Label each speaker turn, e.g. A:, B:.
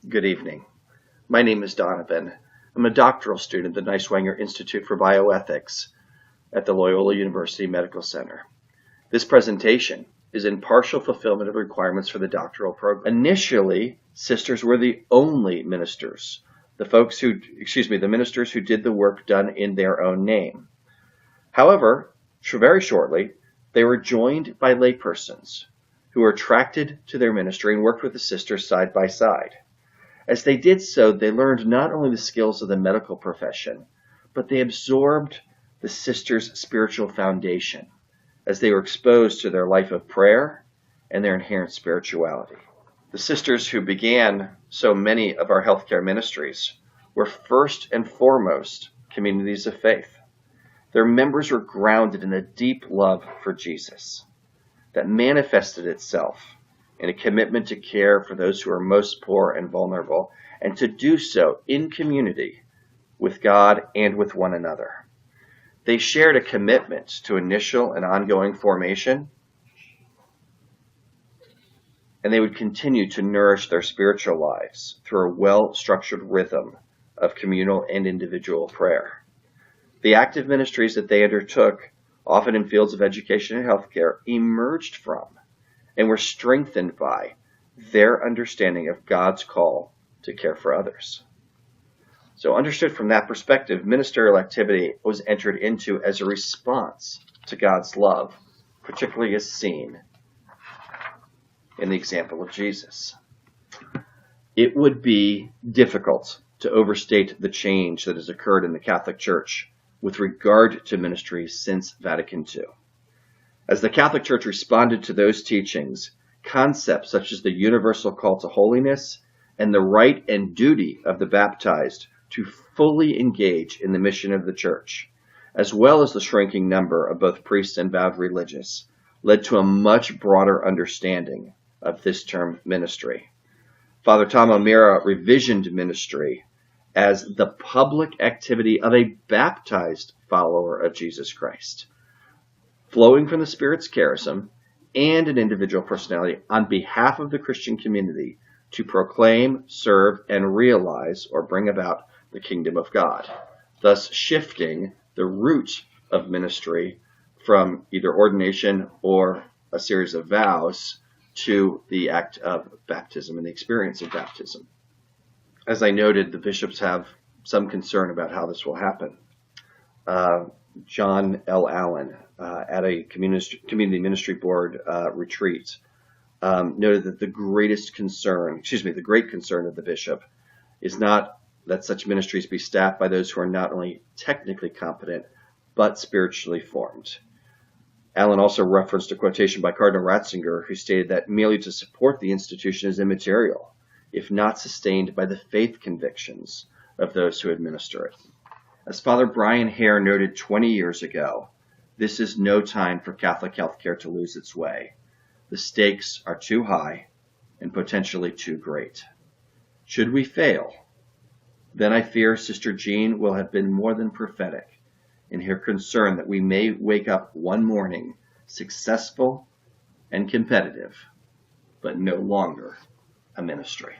A: Good evening. My name is Donovan. I'm a doctoral student at the Neiswanger Institute for Bioethics at the Loyola University Medical Center. This presentation is in partial fulfillment of the requirements for the doctoral program. Initially, sisters were the only ministers, the ministers who did the work done in their own name. However, very shortly, they were joined by laypersons who were attracted to their ministry and worked with the sisters side by side. As they did so, they learned not only the skills of the medical profession, but they absorbed the sisters' spiritual foundation as they were exposed to their life of prayer and their inherent spirituality. The sisters who began so many of our healthcare ministries were first and foremost communities of faith. Their members were grounded in a deep love for Jesus that manifested itself in a commitment to care for those who are most poor and vulnerable, and to do so in community with God and with one another. They shared a commitment to initial and ongoing formation, and they would continue to nourish their spiritual lives through a well-structured rhythm of communal and individual prayer. The active ministries that they undertook, often in fields of education and healthcare, emerged from and were strengthened by their understanding of God's call to care for others. So understood from that perspective, ministerial activity was entered into as a response to God's love, particularly as seen in the example of Jesus. It would be difficult to overstate the change that has occurred in the Catholic Church with regard to ministries since Vatican II. As the Catholic Church responded to those teachings, concepts such as the universal call to holiness and the right and duty of the baptized to fully engage in the mission of the Church, as well as the shrinking number of both priests and vowed religious, led to a much broader understanding of this term ministry. Father Tom O'Meara revisioned ministry as the public activity of a baptized follower of Jesus Christ, flowing from the Spirit's charism and an individual personality on behalf of the Christian community to proclaim, serve, and realize or bring about the kingdom of God, thus shifting the root of ministry from either ordination or a series of vows to the act of baptism and the experience of baptism. As I noted, the bishops have some concern about how this will happen. John L. Allen, at a community ministry board retreat, noted that the great concern of the bishop is not that such ministries be staffed by those who are not only technically competent, but spiritually formed. Allen also referenced a quotation by Cardinal Ratzinger, who stated that merely to support the institution is immaterial, if not sustained by the faith convictions of those who administer it. As Father Brian Hare noted 20 years ago, this is no time for Catholic healthcare to lose its way. The stakes are too high and potentially too great. Should we fail, then I fear Sister Jean will have been more than prophetic in her concern that we may wake up one morning successful and competitive, but no longer a ministry.